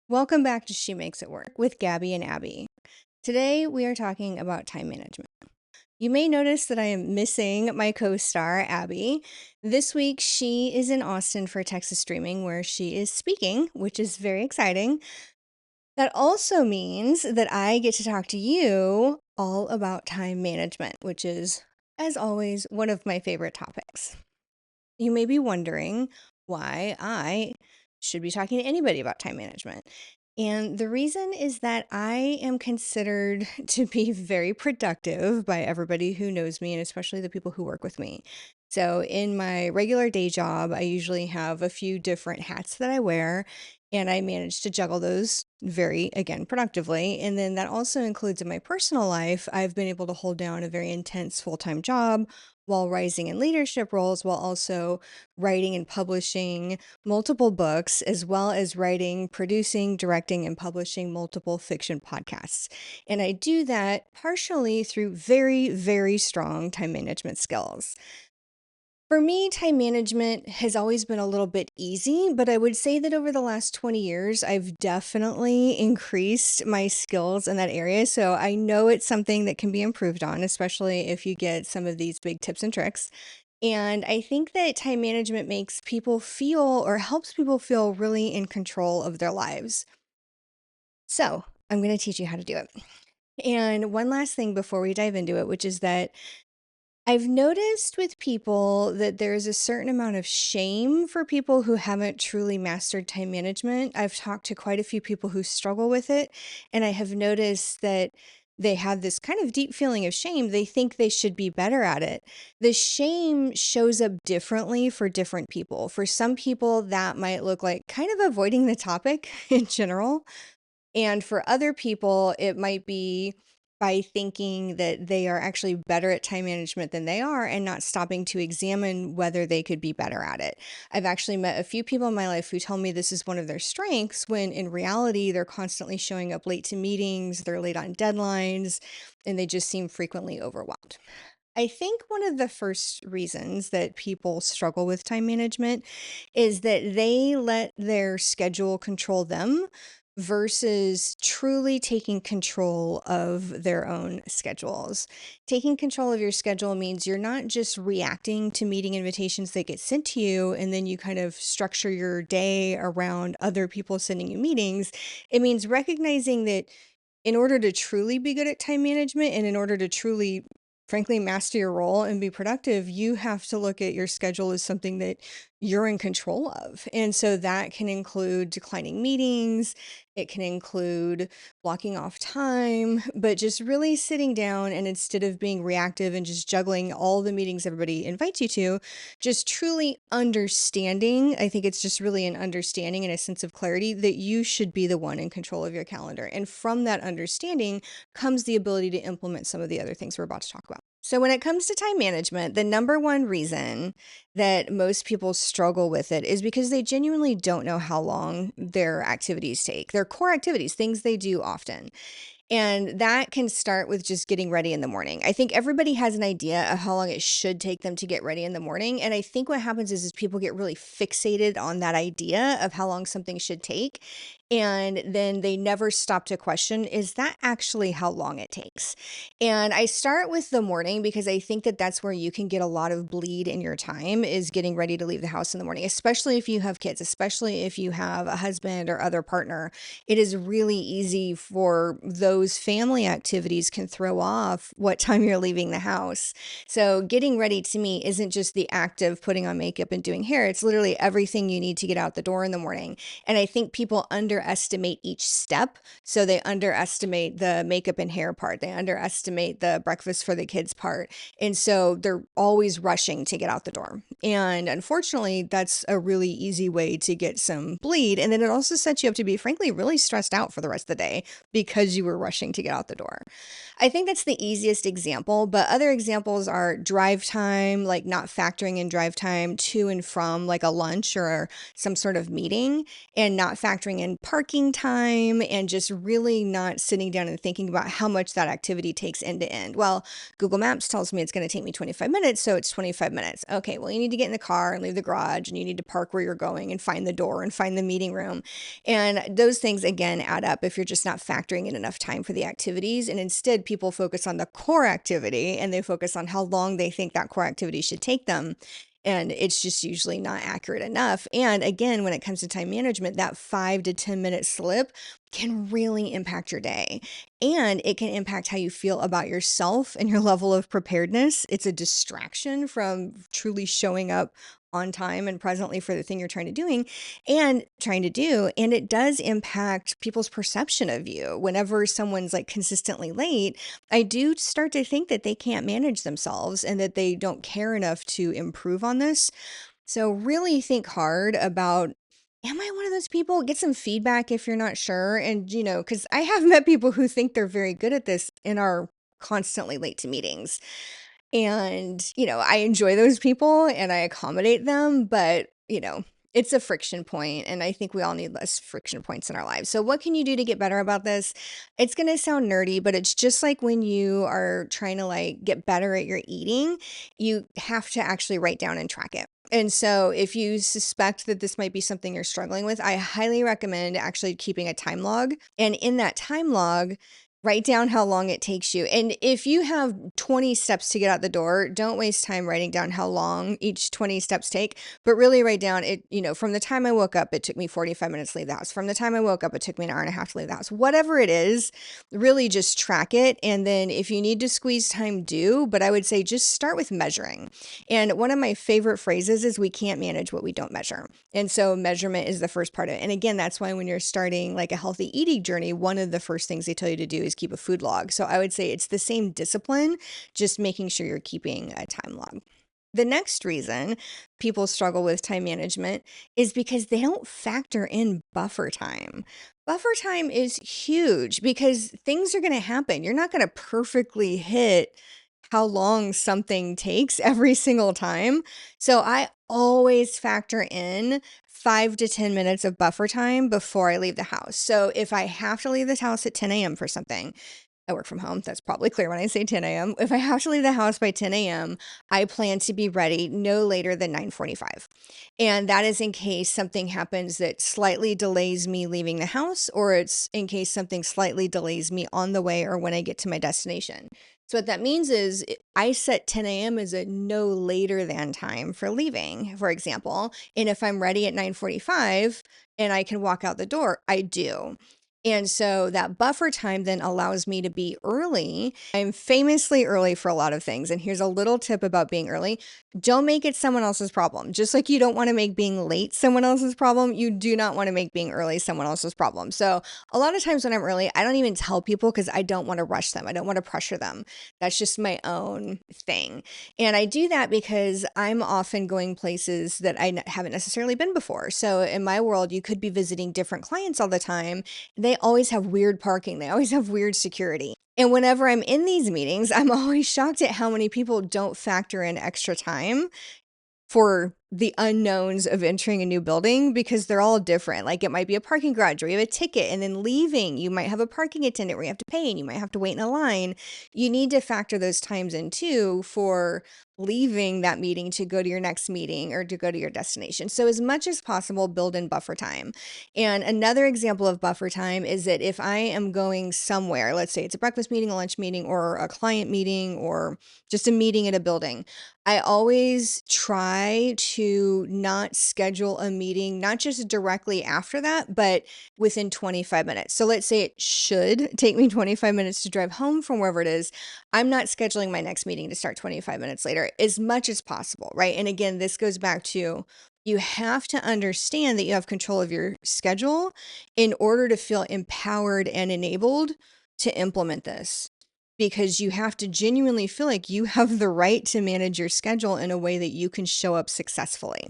Welcome back to She Makes It Work with Gabby and Abby. Today we are talking about time management. You may notice that I am missing my co star, Abby. This week she is in Austin for Texas Streaming, where she is speaking, which is very exciting. That also means that I get to talk to you all about time management, which is, as always, one of my favorite topics. You may be wondering why I should be talking to anybody about time management. And the reason is that I am considered to be very productive by everybody who knows me, and especially the people who work with me. So, in my regular day job, I usually have a few different hats that I wear, and I manage to juggle those very, again, productively. And then that also includes in my personal life, I've been able to hold down a very intense full time job while rising in leadership roles, while also writing and publishing multiple books, as well as writing, producing, directing, and publishing multiple fiction podcasts. And I do that partially through very, very strong time management skills. For me, time management has always been a little bit easy, but I would say that over the last 20 years, I've definitely increased my skills in that area. So I know it's something that can be improved on, especially if you get some of these big tips and tricks. And I think that time management makes people feel or helps people feel really in control of their lives. So I'm going to teach you how to do it. And one last thing before we dive into it, which is that I've noticed with people that there's a certain amount of shame for people who haven't truly mastered time management. I've talked to quite a few people who struggle with it, and I have noticed that they have this kind of deep feeling of shame. They think they should be better at it. The shame shows up differently for different people. For some people, that might look like kind of avoiding the topic in general. And for other people, it might be by thinking that they are actually better at time management than they are and not stopping to examine whether they could be better at it. I've actually met a few people in my life who tell me this is one of their strengths when in reality, they're constantly showing up late to meetings, they're late on deadlines, and they just seem frequently overwhelmed. I think one of the first reasons that people struggle with time management is that they let their schedule control them versus truly taking control of their own schedules. Taking control of your schedule means you're not just reacting to meeting invitations that get sent to you and then you kind of structure your day around other people sending you meetings. It means recognizing that in order to truly be good at time management and in order to truly, frankly, master your role and be productive, you have to look at your schedule as something that you're in control of. And so that can include declining meetings, it can include blocking off time, but just really sitting down and instead of being reactive and just juggling all the meetings everybody invites you to, just truly understanding. I think it's just really an understanding and a sense of clarity that you should be the one in control of your calendar. And from that understanding comes the ability to implement some of the other things we're about to talk about. So, when it comes to time management, the number one reason that most people struggle with it is because they genuinely don't know how long their activities take, their core activities, things they do often. And that can start with just getting ready in the morning. I think everybody has an idea of how long it should take them to get ready in the morning. And I think what happens is people get really fixated on that idea of how long something should take. And then they never stop to question, is that actually how long it takes? And I start with the morning because I think that that's where you can get a lot of bleed in your time is getting ready to leave the house in the morning, especially if you have kids, especially if you have a husband or other partner. It is really easy for those family activities can throw off what time you're leaving the house. So getting ready to me isn't just the act of putting on makeup and doing hair. It's literally everything you need to get out the door in the morning. And I think people underestimate each step. So they underestimate the makeup and hair part. They underestimate the breakfast for the kids part. And so they're always rushing to get out the door. And unfortunately, that's a really easy way to get some bleed. And then it also sets you up to be, frankly, really stressed out for the rest of the day because you were rushing to get out the door. I think that's the easiest example, but other examples are drive time, like not factoring in drive time to and from like a lunch or some sort of meeting, and not factoring in parking time, and just really not sitting down and thinking about how much that activity takes end to end. Well, Google Maps tells me it's going to take me 25 minutes, so it's 25 minutes. Okay, well, you need to get in the car and leave the garage, and you need to park where you're going and find the door and find the meeting room. And those things again add up if you're just not factoring in enough time for the activities. And instead, people focus on the core activity and they focus on how long they think that core activity should take them. And it's just usually not accurate enough. And again, when it comes to time management, that 5 to 10 minute slip can really impact your day. And it can impact how you feel about yourself and your level of preparedness. It's a distraction from truly showing up on time and presently for the thing you're trying to do. And it does impact people's perception of you. Whenever someone's like consistently late, I do start to think that they can't manage themselves and that they don't care enough to improve on this. So really think hard about, am I one of those people? Get some feedback if you're not sure. And, because I have met people who think they're very good at this and are constantly late to meetings. And, I enjoy those people and I accommodate them, but, it's a friction point, and I think we all need less friction points in our lives. So what can you do to get better about this? It's going to sound nerdy, but it's just like when you are trying to like get better at your eating, you have to actually write down and track it. And so if you suspect that this might be something you're struggling with, I highly recommend actually keeping a time log. And in that time log, write down how long it takes you. And if you have 20 steps to get out the door, don't waste time writing down how long each 20 steps take, but really write down it, from the time I woke up, it took me 45 minutes to leave the house. From the time I woke up, it took me an hour and a half to leave the house. Whatever it is, really just track it. And then if you need to squeeze time, do, but I would say just start with measuring. And one of my favorite phrases is we can't manage what we don't measure. And so measurement is the first part of it. And again, that's why when you're starting like a healthy eating journey, one of the first things they tell you to do is keep a food log. So I would say it's the same discipline, just making sure you're keeping a time log. The next reason people struggle with time management is because they don't factor in buffer time. Buffer time is huge because things are going to happen. You're not going to perfectly hit how long something takes every single time. So I always factor in 5 to 10 minutes of buffer time before I leave the house. So if I have to leave this house at 10 a.m. for something, I work from home. That's probably clear when I say 10 a.m. If I have to leave the house by 10 a.m., I plan to be ready no later than 9:45. And that is in case something happens that slightly delays me leaving the house, or it's in case something slightly delays me on the way or when I get to my destination. So what that means is I set 10 a.m. as a no later than time for leaving, for example. And if I'm ready at 9:45 and I can walk out the door, I do. And so that buffer time then allows me to be early. I'm famously early for a lot of things. And here's a little tip about being early. Don't make it someone else's problem. Just like you don't want to make being late someone else's problem, you do not want to make being early someone else's problem. So a lot of times when I'm early, I don't even tell people because I don't want to rush them. I don't want to pressure them. That's just my own thing. And I do that because I'm often going places that I haven't necessarily been before. So in my world, you could be visiting different clients all the time. They always have weird parking. They always have weird security. And whenever I'm in these meetings, I'm always shocked at how many people don't factor in extra time for the unknowns of entering a new building because they're all different. Like it might be a parking garage where you have a ticket, and then leaving, you might have a parking attendant where you have to pay and you might have to wait in a line. You need to factor those times in too for leaving that meeting to go to your next meeting or to go to your destination. So as much as possible, build in buffer time. And another example of buffer time is that if I am going somewhere, let's say it's a breakfast meeting, a lunch meeting, or a client meeting, or just a meeting at a building, I always try to not schedule a meeting, not just directly after that, but within 25 minutes. So let's say it should take me 25 minutes to drive home from wherever it is. I'm not scheduling my next meeting to start 25 minutes later as much as possible, right? And again, this goes back to you have to understand that you have control of your schedule in order to feel empowered and enabled to implement this, because you have to genuinely feel like you have the right to manage your schedule in a way that you can show up successfully.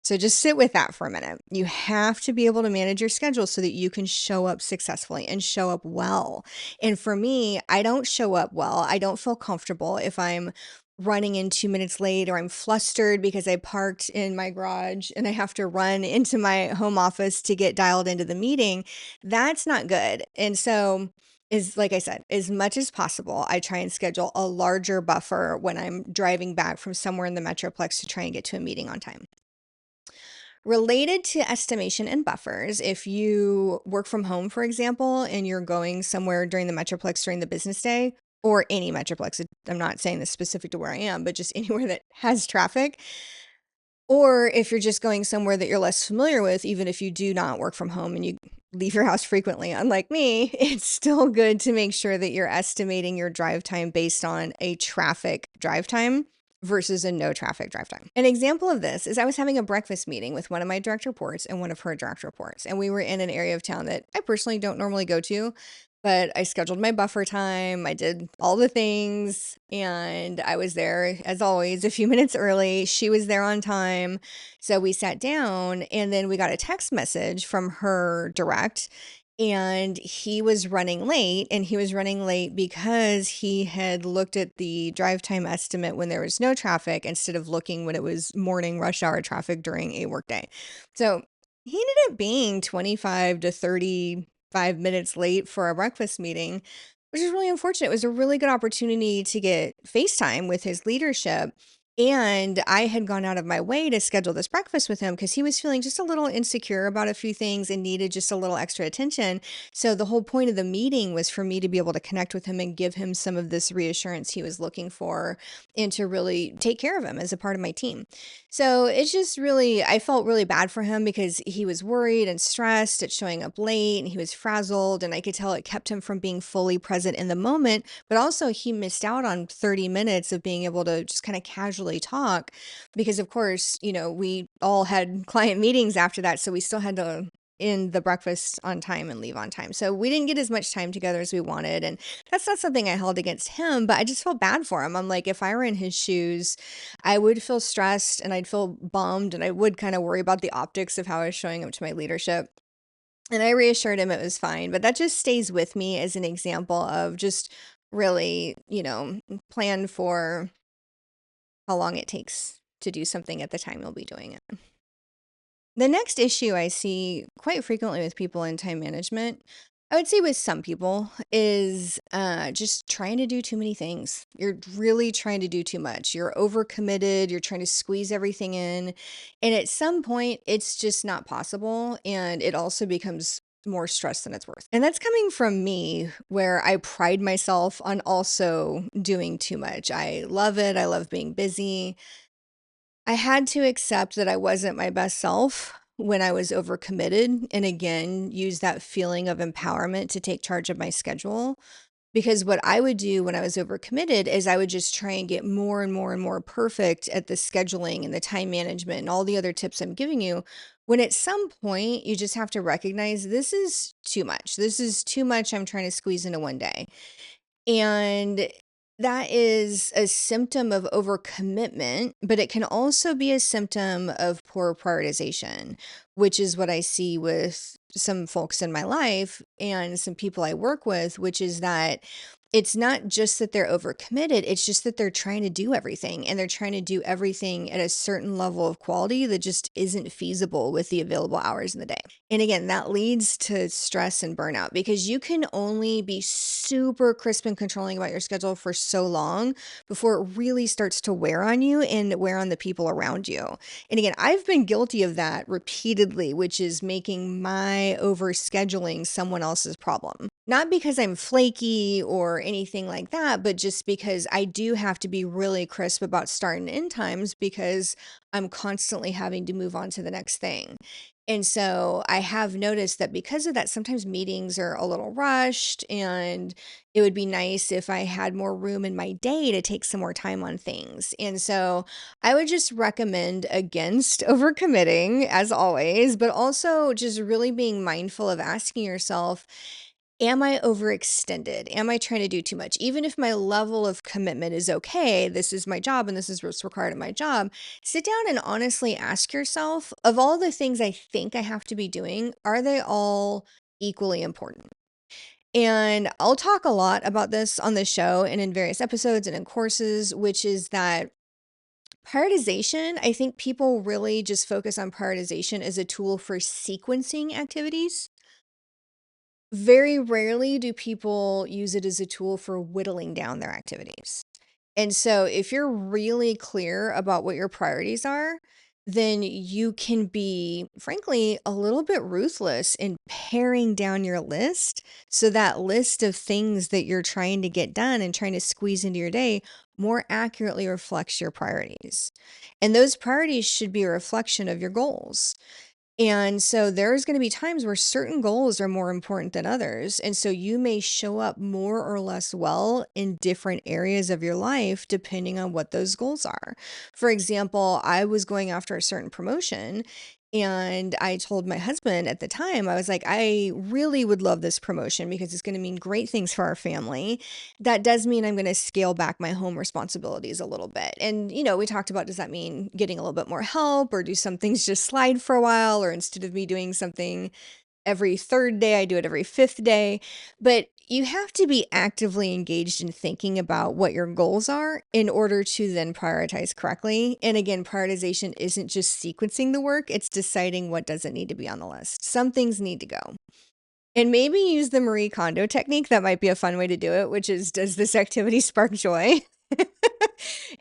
So just sit with that for a minute. You have to be able to manage your schedule so that you can show up successfully and show up well. And for me, I don't show up well. I don't feel comfortable if I'm running in 2 minutes late or I'm flustered because I parked in my garage and I have to run into my home office to get dialed into the meeting. That's not good. And so, is like I said, as much as possible, I try and schedule a larger buffer when I'm driving back from somewhere in the Metroplex to try and get to a meeting on time. Related to estimation and buffers, if you work from home, for example, and you're going somewhere during the Metroplex during the business day, or any Metroplex, I'm not saying this specific to where I am, but just anywhere that has traffic, or if you're just going somewhere that you're less familiar with, even if you do not work from home and you leave your house frequently, unlike me, it's still good to make sure that you're estimating your drive time based on a traffic drive time versus a no traffic drive time. An example of this is I was having a breakfast meeting with one of my direct reports and one of her direct reports, and we were in an area of town that I personally don't normally go to. But I scheduled my buffer time, I did all the things, and I was there, as always, a few minutes early. She was there on time. So we sat down, and then we got a text message from her direct, and he was running late. And he was running late because he had looked at the drive time estimate when there was no traffic instead of looking when it was morning rush hour traffic during a workday. So he ended up being 25 to 35 minutes late for our breakfast meeting, which is really unfortunate. It was a really good opportunity to get FaceTime with his leadership. And I had gone out of my way to schedule this breakfast with him because he was feeling just a little insecure about a few things and needed just a little extra attention. So the whole point of the meeting was for me to be able to connect with him and give him some of this reassurance he was looking for and to really take care of him as a part of my team. So it's just really, I felt really bad for him because he was worried and stressed at showing up late and he was frazzled. And I could tell it kept him from being fully present in the moment. But also, he missed out on 30 minutes of being able to just kind of casually talk because, of course, we all had client meetings after that. So we still had to end the breakfast on time and leave on time. So we didn't get as much time together as we wanted. And that's not something I held against him, but I just felt bad for him. I'm like, if I were in his shoes, I would feel stressed and I'd feel bummed and I would kind of worry about the optics of how I was showing up to my leadership. And I reassured him it was fine, but that just stays with me as an example of just really, plan for how long it takes to do something at the time you'll be doing it. The next issue I see quite frequently with people in time management, I would say with some people, is just trying to do too many things. You're really trying to do too much. You're overcommitted. You're trying to squeeze everything in. And at some point, it's just not possible. And it also becomes more stress than it's worth. And that's coming from me, where I pride myself on also doing too much. I love it. I love being busy. I had to accept that I wasn't my best self when I was overcommitted, and again, use that feeling of empowerment to take charge of my schedule. Because what I would do when I was overcommitted is I would just try and get more and more and more perfect at the scheduling and the time management and all the other tips I'm giving you. When at some point you just have to recognize this is too much. This is too much I'm trying to squeeze into one day. And that is a symptom of overcommitment, but it can also be a symptom of poor prioritization, which is what I see with some folks in my life and some people I work with, which is that it's not just that they're overcommitted, it's just that they're trying to do everything and they're trying to do everything at a certain level of quality that just isn't feasible with the available hours in the day. And again, that leads to stress and burnout because you can only be super crisp and controlling about your schedule for so long before it really starts to wear on you and wear on the people around you. And again, I've been guilty of that repeatedly, which is making my overscheduling someone else's problem. Not because I'm flaky or anything like that, but just because I do have to be really crisp about start and end times because I'm constantly having to move on to the next thing. And so I have noticed that because of that, sometimes meetings are a little rushed, and it would be nice if I had more room in my day to take some more time on things. And so I would just recommend against overcommitting, as always, but also just really being mindful of asking yourself, Am I overextended? Am I trying to do too much? Even if my level of commitment is okay, this is my job and this is what's required of my job, sit down and honestly ask yourself, of all the things I think I have to be doing, are they all equally important? And I'll talk a lot about this on the show and in various episodes and in courses, which is that prioritization, I think people really just focus on prioritization as a tool for sequencing activities. Very rarely do people use it as a tool for whittling down their activities. And so, if you're really clear about what your priorities are, then you can be, frankly, a little bit ruthless in paring down your list. So, that list of things that you're trying to get done and trying to squeeze into your day more accurately reflects your priorities. And those priorities should be a reflection of your goals. And so there's going to be times where certain goals are more important than others. And so you may show up more or less well in different areas of your life depending on what those goals are. For example, I was going after a certain promotion. And I told my husband at the time, I was like, I really would love this promotion because it's going to mean great things for our family. That does mean I'm going to scale back my home responsibilities a little bit. And, we talked about, does that mean getting a little bit more help or do some things just slide for a while? Or instead of me doing something every third day, I do it every fifth day. But you have to be actively engaged in thinking about what your goals are in order to then prioritize correctly. And again, prioritization isn't just sequencing the work, it's deciding what doesn't need to be on the list. Some things need to go. And maybe use the Marie Kondo technique. That might be a fun way to do it, which is, does this activity spark joy?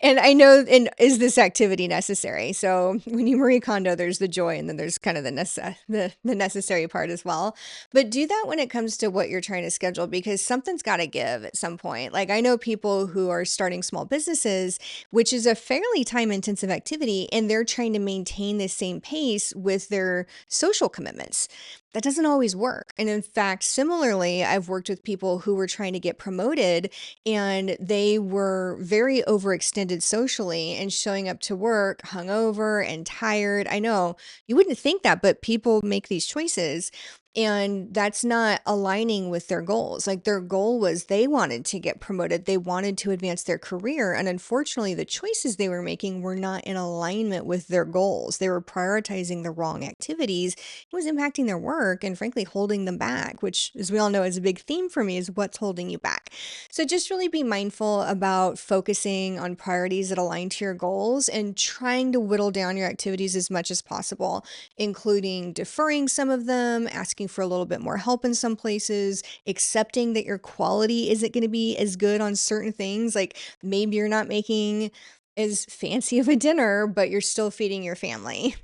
And I know, and is this activity necessary? So when you Marie Kondo, there's the joy, and then there's kind of the necessary part as well. But do that when it comes to what you're trying to schedule, because something's got to give at some point. Like, I know people who are starting small businesses, which is a fairly time intensive activity, and they're trying to maintain the same pace with their social commitments. That doesn't always work. And in fact, similarly, I've worked with people who were trying to get promoted and they were very overextended socially and showing up to work hungover and tired. I know you wouldn't think that, but people make these choices. And that's not aligning with their goals. Like, their goal was they wanted to get promoted, they wanted to advance their career. And unfortunately, the choices they were making were not in alignment with their goals. They were prioritizing the wrong activities. It was impacting their work and, frankly, holding them back, which, as we all know, is a big theme for me, is what's holding you back. So just really be mindful about focusing on priorities that align to your goals and trying to whittle down your activities as much as possible, including deferring some of them, asking for a little bit more help in some places, accepting that your quality isn't going to be as good on certain things. Like, maybe you're not making as fancy of a dinner, but you're still feeding your family.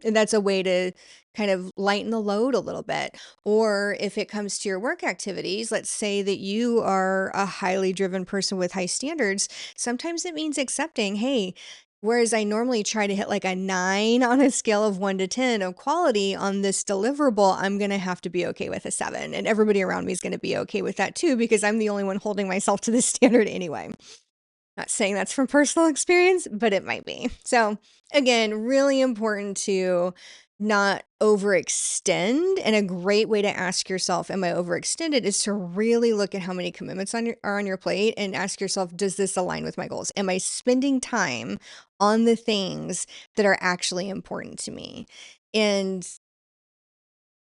And that's a way to kind of lighten the load a little bit. Or if it comes to your work activities, let's say that you are a highly driven person with high standards, sometimes it means accepting, hey, whereas I normally try to hit like a 9 on a scale of 1 to 10 of quality on this deliverable, I'm going to have to be okay with a 7. And everybody around me is going to be okay with that too, because I'm the only one holding myself to this standard anyway. Not saying that's from personal experience, but it might be. So, again, really important to not overextend. And a great way to ask yourself, am I overextended, is to really look at how many commitments are on your plate and ask yourself, does this align with my goals? Am I spending time on the things that are actually important to me? And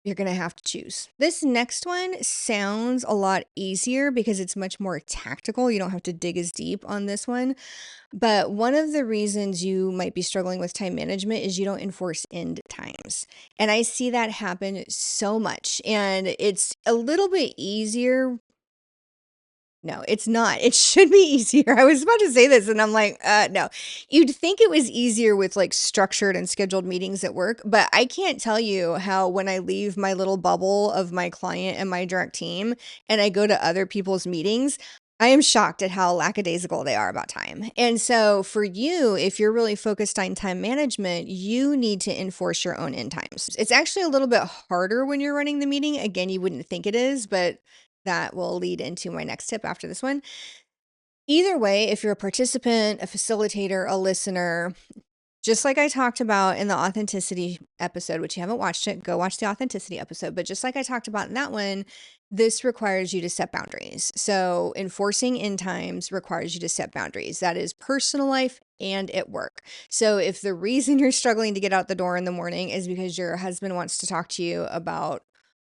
you're going to have to choose. This next one sounds a lot easier because it's much more tactical. You don't have to dig as deep on this one. But one of the reasons you might be struggling with time management is you don't enforce end times. And I see that happen so much. And it's a little bit easier. No, it's not. It should be easier. I was about to say this and I'm like, no. You'd think it was easier with like structured and scheduled meetings at work, but I can't tell you how when I leave my little bubble of my client and my direct team and I go to other people's meetings, I am shocked at how lackadaisical they are about time. And so for you, if you're really focused on time management, you need to enforce your own end times. It's actually a little bit harder when you're running the meeting. Again, you wouldn't think it is, but that will lead into my next tip after this one. Either way, if you're a participant, a facilitator, a listener, Just like I talked about in the authenticity episode, which you haven't watched it, go watch the authenticity episode. But just like I talked about in that one, this requires you to set boundaries. So enforcing end times requires you to set boundaries. That is personal life and at work. So if the reason you're struggling to get out the door in the morning is because your husband wants to talk to you about,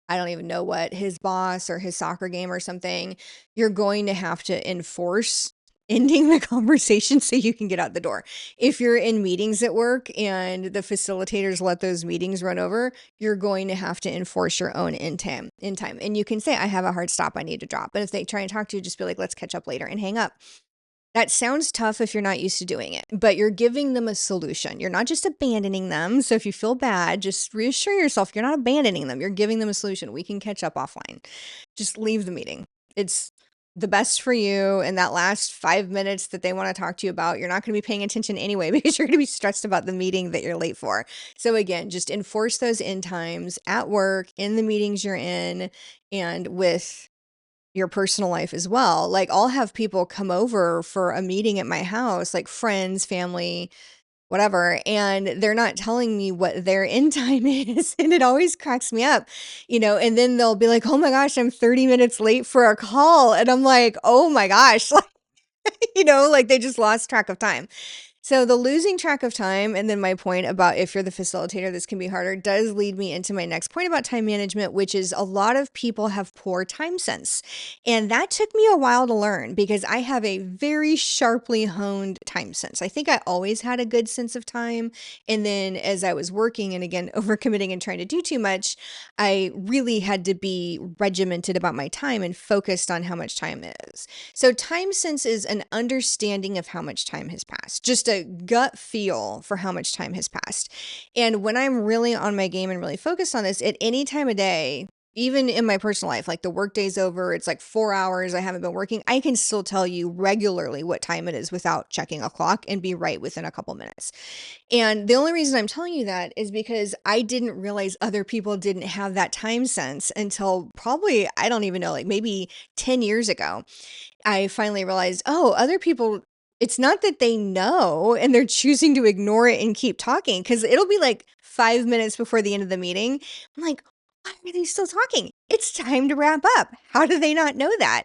I don't even know what, his boss or his soccer game or something, you're going to have to enforce ending the conversation so you can get out the door. If you're in meetings at work and the facilitators let those meetings run over, you're going to have to enforce your own end time. And you can say, I have a hard stop, I need to drop. And if they try and talk to you, just be like, let's catch up later and hang up. That sounds tough if you're not used to doing it, but you're giving them a solution. You're not just abandoning them. So if you feel bad, just reassure yourself you're not abandoning them. You're giving them a solution. We can catch up offline. Just leave the meeting. It's the best for you. And that last 5 minutes that they want to talk to you about, you're not going to be paying attention anyway because you're going to be stressed about the meeting that you're late for. So again, just enforce those end times at work, in the meetings you're in, and with your personal life as well. Like I'll have people come over for a meeting at my house, like friends, family, whatever, and they're not telling me what their end time is. And it always cracks me up, and then they'll be like, oh my gosh, I'm 30 minutes late for a call. And I'm like, oh my gosh, like, like they just lost track of time. So the losing track of time, and then my point about if you're the facilitator, this can be harder, does lead me into my next point about time management, which is a lot of people have poor time sense. And that took me a while to learn because I have a very sharply honed time sense. I think I always had a good sense of time. And then as I was working and again, overcommitting and trying to do too much, I really had to be regimented about my time and focused on how much time it is. So time sense is an understanding of how much time has passed, just a gut feel for how much time has passed. And when I'm really on my game and really focused on this at any time of day, even in my personal life, like the workday's over, it's like 4 hours, I haven't been working, I can still tell you regularly what time it is without checking a clock and be right within a couple minutes. And the only reason I'm telling you that is because I didn't realize other people didn't have that time sense until probably, I don't even know, like maybe 10 years ago. I finally realized, oh, other people, it's not that they know and they're choosing to ignore it and keep talking because it'll be like 5 minutes before the end of the meeting. I'm like, why are they still talking? It's time to wrap up. How do they not know that?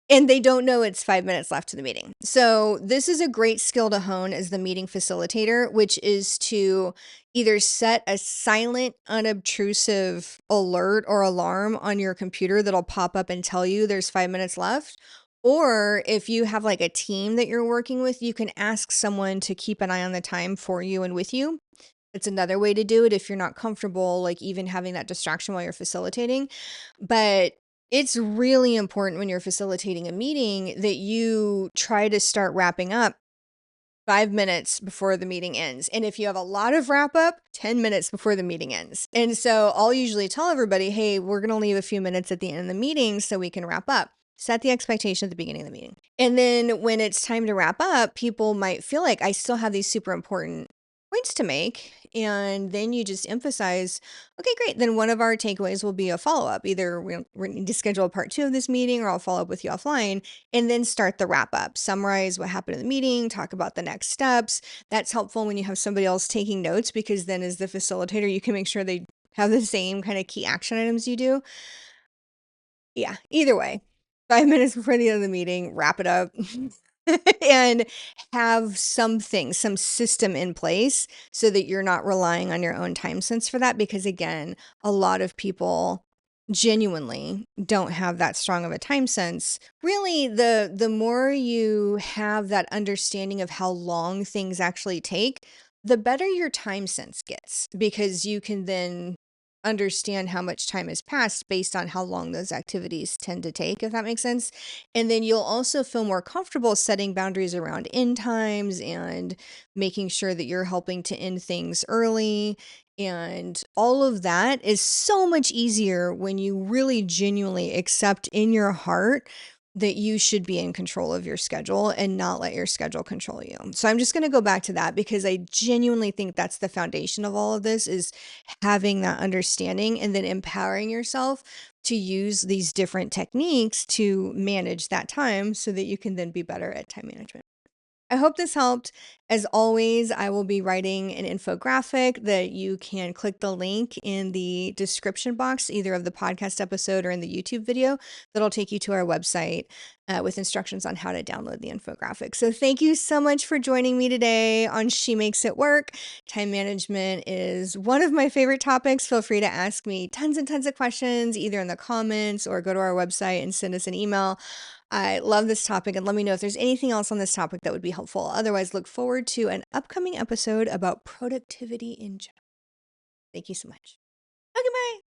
And they don't know it's 5 minutes left to the meeting. So this is a great skill to hone as the meeting facilitator, which is to either set a silent, unobtrusive alert or alarm on your computer that'll pop up and tell you there's 5 minutes left. Or if you have like a team that you're working with, you can ask someone to keep an eye on the time for you and with you. It's another way to do it if you're not comfortable, like even having that distraction while you're facilitating. But it's really important when you're facilitating a meeting that you try to start wrapping up 5 minutes before the meeting ends. And if you have a lot of wrap up, 10 minutes before the meeting ends. And so I'll usually tell everybody, hey, we're going to leave a few minutes at the end of the meeting so we can wrap up. Set the expectation at the beginning of the meeting. And then when it's time to wrap up, people might feel like I still have these super important points to make. And then you just emphasize, okay, great. Then one of our takeaways will be a follow up. Either we need to schedule a part 2 of this meeting or I'll follow up with you offline and then start the wrap up. Summarize what happened in the meeting, talk about the next steps. That's helpful when you have somebody else taking notes because then as the facilitator, you can make sure they have the same kind of key action items you do. Yeah, either way, 5 minutes before the end of the meeting, wrap it up and have something, some system in place so that you're not relying on your own time sense for that. Because again, a lot of people genuinely don't have that strong of a time sense. Really, the more you have that understanding of how long things actually take, the better your time sense gets because you can then understand how much time has passed based on how long those activities tend to take, if that makes sense. And then you'll also feel more comfortable setting boundaries around end times and making sure that you're helping to end things early. And all of that is so much easier when you really genuinely accept in your heart that you should be in control of your schedule and not let your schedule control you. So I'm just going to go back to that because I genuinely think that's the foundation of all of this is having that understanding and then empowering yourself to use these different techniques to manage that time so that you can then be better at time management. I hope this helped. As always, I will be writing an infographic that you can click the link in the description box, either of the podcast episode or in the YouTube video, that'll take you to our website with instructions on how to download the infographic. So thank you so much for joining me today on She Makes It Work. Time management is one of my favorite topics. Feel free to ask me tons and tons of questions, either in the comments or go to our website and send us an email. I love this topic, and let me know if there's anything else on this topic that would be helpful. Otherwise, look forward to an upcoming episode about productivity in general. Thank you so much. Okay, bye.